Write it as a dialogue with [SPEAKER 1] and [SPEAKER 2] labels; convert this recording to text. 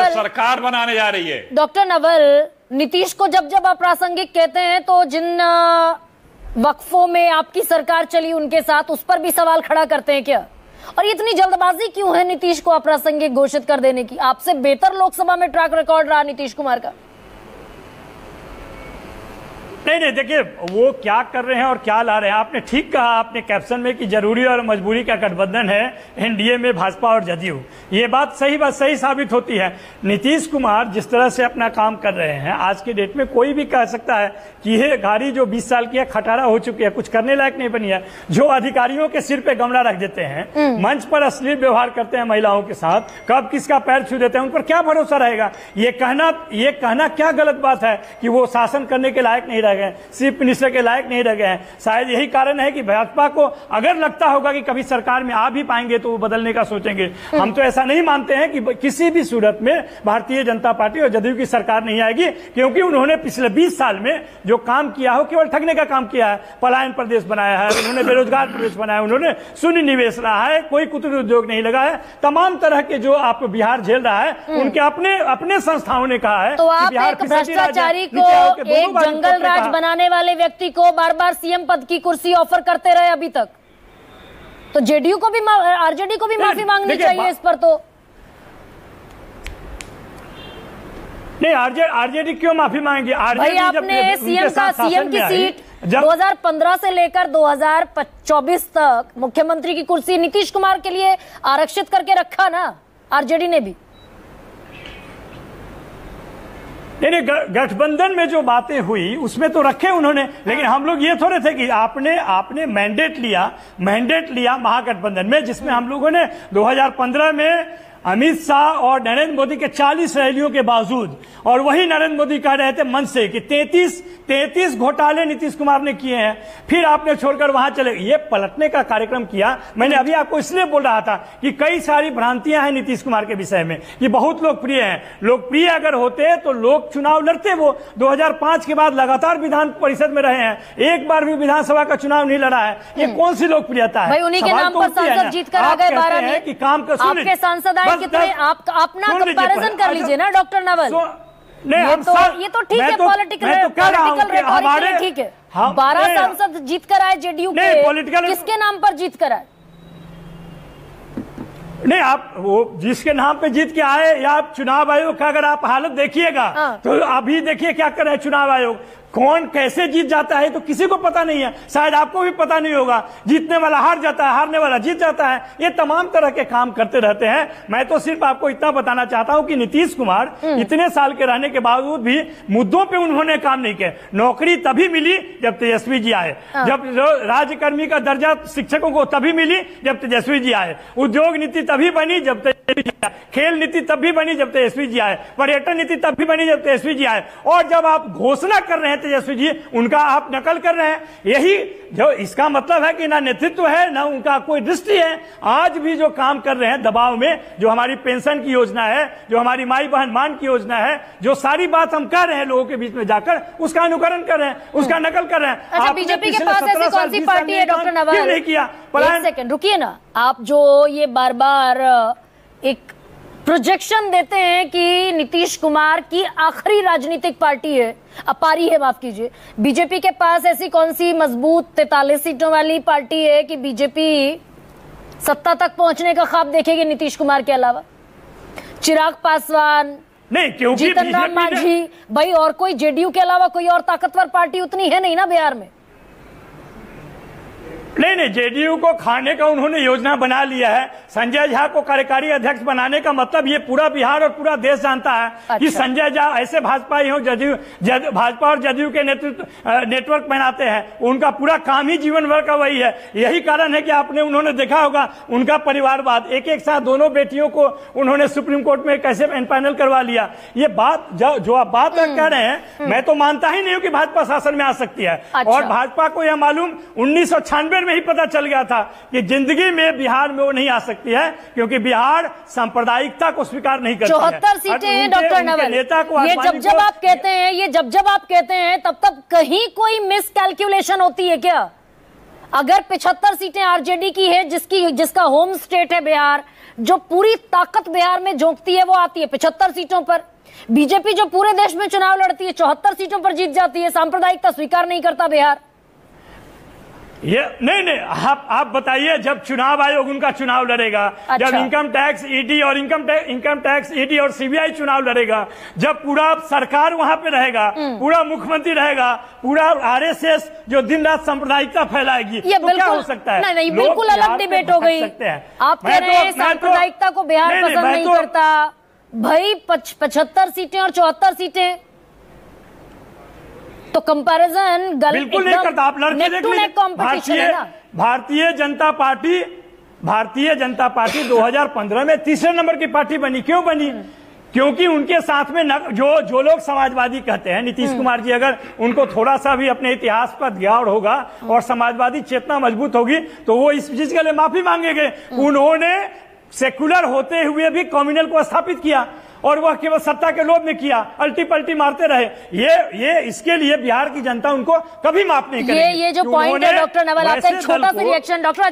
[SPEAKER 1] सरकार बनाने जा रही है।
[SPEAKER 2] डॉक्टर नवल, नीतीश को जब जब अप्रासंगिक कहते हैं तो जिन वक्फों में आपकी सरकार चली उनके साथ, उस पर भी सवाल खड़ा करते हैं क्या? और इतनी जल्दबाजी क्यों है नीतीश को अप्रासंगिक घोषित कर देने की? आपसे बेहतर लोकसभा में ट्रैक रिकॉर्ड रहा नीतीश कुमार का।
[SPEAKER 3] नहीं, देखिए वो क्या कर रहे हैं और क्या ला रहे हैं। आपने ठीक कहा आपने कैप्शन में कि जरूरी और मजबूरी का गठबंधन है एनडीए में भाजपा और जदयू। ये बात सही साबित होती है। नीतीश कुमार जिस तरह से अपना काम कर रहे हैं, आज के डेट में कोई भी कह सकता है कि ये गाड़ी जो 20 साल की है खटारा हो चुकी है, कुछ करने लायक नहीं बनी है। जो अधिकारियों के सिर पे गमला रख देते हैं, मंच पर अश्लील व्यवहार करते हैं महिलाओं के साथ, कब किसका पैर छू देते हैं, उन पर क्या भरोसा रहेगा? ये कहना क्या गलत बात है कि वो शासन करने के लायक नहीं रह गए, चीफ मिनिस्टर के लायक नहीं रह गए हैं। शायद यही कारण है कि भाजपा को अगर लगता होगा कि कभी सरकार में आ भी पाएंगे तो वो बदलने का सोचेंगे। हम तो ऐसा नहीं मानते हैं कि किसी भी सूरत में भारतीय जनता पार्टी और जदयू की सरकार नहीं आएगी, क्योंकि उन्होंने पिछले 20 साल में जो काम किया हो केवल ठगने का काम किया है। पलायन प्रदेश बनाया है उन्होंने, बेरोजगार प्रदेश बनाया उन्होंने, शून्य निवेश रहा है, कोई कुटीर उद्योग नहीं लगा है। तमाम तरह के जो आप बिहार झेल रहा है उनके अपने संस्थाओं ने कहा है।
[SPEAKER 2] तो आप एक भ्रष्टाचारी को, एक जंगल राज बनाने वाले व्यक्ति को बार बार सीएम पद की कुर्सी ऑफर करते रहे अभी तक, तो जेडीयू को भी, आरजेडी को भी माफी मांगनी चाहिए इस पर। तो
[SPEAKER 3] नहीं, आरजेडी क्यों माफी मांगेगी?
[SPEAKER 2] भाई आपने सीएम की सीट 2015 से लेकर 2024 तक मुख्यमंत्री की कुर्सी नीतीश कुमार के लिए आरक्षित करके रखा ना आरजेडी ने भी।
[SPEAKER 3] नहीं, गठबंधन में जो बातें हुई उसमें तो रखे उन्होंने, लेकिन हम लोग ये थोड़े थे कि आपने मैंडेट लिया महागठबंधन में, जिसमें हम लोगों ने 2015 में अमित शाह और नरेंद्र मोदी के 40 रैलियों के बावजूद, और वही नरेंद्र मोदी कह रहे थे मन से कि 33 घोटाले नीतीश कुमार ने किए हैं, फिर आपने छोड़कर वहां चले। ये पलटने का कार्यक्रम किया। मैंने अभी आपको इसलिए बोल रहा था कि कई सारी भ्रांतियां हैं नीतीश कुमार के विषय में, ये बहुत लोकप्रिय हैं। लोकप्रिय अगर होते तो लोग चुनाव लड़ते। वो 2005 के बाद लगातार विधान परिषद में रहे हैं, एक बार भी विधानसभा का चुनाव नहीं लड़ा है। ये कौन सी लोकप्रियता है?
[SPEAKER 2] भाई उन्हीं के नाम पर सांसद जीत कर आ गए 12 में कि काम कर आपके सांसद आए कितने, आप अपना कंपैरिजन कर लीजिए ना डॉक्टर नवल। ये तो ठीक है, पॉलिटिकल रिकॉर्डिंग ठीक है। 12 सांसद जीत कर आए जेडीयू के, किसके नाम पर जीत कर आए?
[SPEAKER 3] नहीं, आप वो जिसके नाम पे जीत के आए, या आप चुनाव आयोग का अगर आप हालत देखिएगा तो अभी देखिए क्या कर रहे हैं चुनाव आयोग। कौन कैसे जीत जाता है तो किसी को पता नहीं है, शायद आपको भी पता नहीं होगा। जीतने वाला हार जाता है, हारने वाला जीत जाता है। ये तमाम तरह के काम करते रहते हैं। मैं तो सिर्फ आपको इतना बताना चाहता हूं कि नीतीश कुमार इतने साल के रहने के बावजूद भी मुद्दों पे उन्होंने काम नहीं किया। नौकरी तभी मिली जब तेजस्वी जी आए, जब राज्यकर्मी का दर्जा शिक्षकों को तभी मिली जब तेजस्वी जी आए, उद्योग नीति तभी बनी जब तेजस्वी जी आए, खेल नीति तभी बनी जब तेजस्वी जी आए, पर्यटन नीति तभी बनी जब तेजस्वी जी आए। और जब आप घोषणा कर रहे हैं तेजस्वी जी, उनका आप नकल कर रहे हैं। यही जो इसका मतलब है कि ना नेतृत्व है ना उनका कोई दृष्टि है। आज भी जो काम कर रहे हैं दबाव में, जो हमारी पेंशन की योजना है, जो हमारी माई बहन मान की योजना है, जो सारी बात हम कर रहे हैं लोगों के बीच में जाकर, उसका अनुकरण कर रहे हैं, उसका नकल कर रहे हैं।
[SPEAKER 2] अच्छा, बीजेपी के पास ऐसी कौन सी पार्टी है डॉक्टर नवाज?
[SPEAKER 3] नहीं किया।
[SPEAKER 2] एक सेकंड रुकिए ना, आप जो ये बार बार एक प्रोजेक्शन देते हैं कि नीतीश कुमार की आखिरी राजनीतिक पार्टी है, पारी है, माफ कीजिए, बीजेपी के पास ऐसी कौन सी मजबूत 43 सीटों वाली पार्टी है कि बीजेपी सत्ता तक पहुंचने का ख्वाब देखेगी नीतीश कुमार के अलावा? चिराग पासवान
[SPEAKER 3] नहीं, क्योंकि
[SPEAKER 2] जीतन राम मांझी, भाई और कोई जेडीयू के अलावा कोई और ताकतवर पार्टी उतनी है नहीं ना बिहार में।
[SPEAKER 3] नहीं, जेडीयू को खाने का उन्होंने योजना बना लिया है। संजय झा को कार्यकारी अध्यक्ष बनाने का मतलब ये पूरा बिहार और पूरा देश जानता है कि संजय झा ऐसे भाजपा हो, भाजपा और जदयू के नेटवर्क बनाते हैं। उनका पूरा काम ही जीवन भर का वही है। यही कारण है कि आपने उन्होंने देखा होगा उनका परिवारवाद, एक साथ दोनों बेटियों को उन्होंने सुप्रीम कोर्ट में कैसे पैनल करवा लिया। ये बात जो आप बात कह रहे हैं, मैं तो मानता ही नहीं हूं कि भाजपा शासन में आ सकती है। और भाजपा को यह मालूम 1996 में ही पता चल गया था कि जिंदगी में बिहार में वो नहीं आ सकती है, क्योंकि बिहार सांप्रदायिकता को स्वीकार नहीं करती है।
[SPEAKER 2] 74 सीटें हैं डॉक्टर नवल। ये जब आप कहते हैं तब कहीं कोई मिस कैलकुलेशन होती है क्या? अगर 75 सीटें आरजेडी की है, जिसका होम स्टेट है बिहार, जो पूरी ताकत बिहार में झोंकती है वो आती है 75 सीटों पर। बीजेपी जो पूरे देश में चुनाव लड़ती है 74 सीटों पर जीत जाती है। सांप्रदायिकता स्वीकार नहीं करता बिहार।
[SPEAKER 3] ये नहीं आप बताइए, जब चुनाव आयोग उनका चुनाव लड़ेगा,
[SPEAKER 2] अच्छा।
[SPEAKER 3] जब इनकम टैक्स ईडी और सीबीआई चुनाव लड़ेगा, जब पूरा सरकार वहां पे रहेगा, पूरा मुख्यमंत्री रहेगा, पूरा आरएसएस जो दिन रात सांप्रदायिकता फैलाएगी,
[SPEAKER 2] ये
[SPEAKER 3] तो क्या हो सकता है?
[SPEAKER 2] नहीं, बिल्कुल अलग डिबेट हो गई। आप कह रहे हैं सांप्रदायिकता को बिहार पसंद नहीं करता। भाई 75 सीटें और 74 सीटें तो कंपैरिजन
[SPEAKER 3] बिल्कुल नहीं करता। आप लड़के देख लीजिए, भारतीय जनता पार्टी 2015 में तीसरे नंबर की पार्टी बनी। क्यों बनी? क्योंकि उनके साथ में जो लोग समाजवादी कहते हैं, नीतीश कुमार जी, अगर उनको थोड़ा सा भी अपने इतिहास पर ज्ञान होगा और समाजवादी चेतना मजबूत होगी तो वो इस चीज के लिए माफी मांगेंगे। उन्होंने सेकुलर होते हुए भी कम्युनल को स्थापित किया और वह केवल सत्ता के लोभ में किया, अल्टी पल्टी मारते रहे। ये इसके लिए बिहार की जनता उनको कभी माफ नहीं करेगी।
[SPEAKER 2] ये जो पॉइंट है डॉक्टर नवल, आपका एक छोटा सा रिएक्शन डॉक्टर।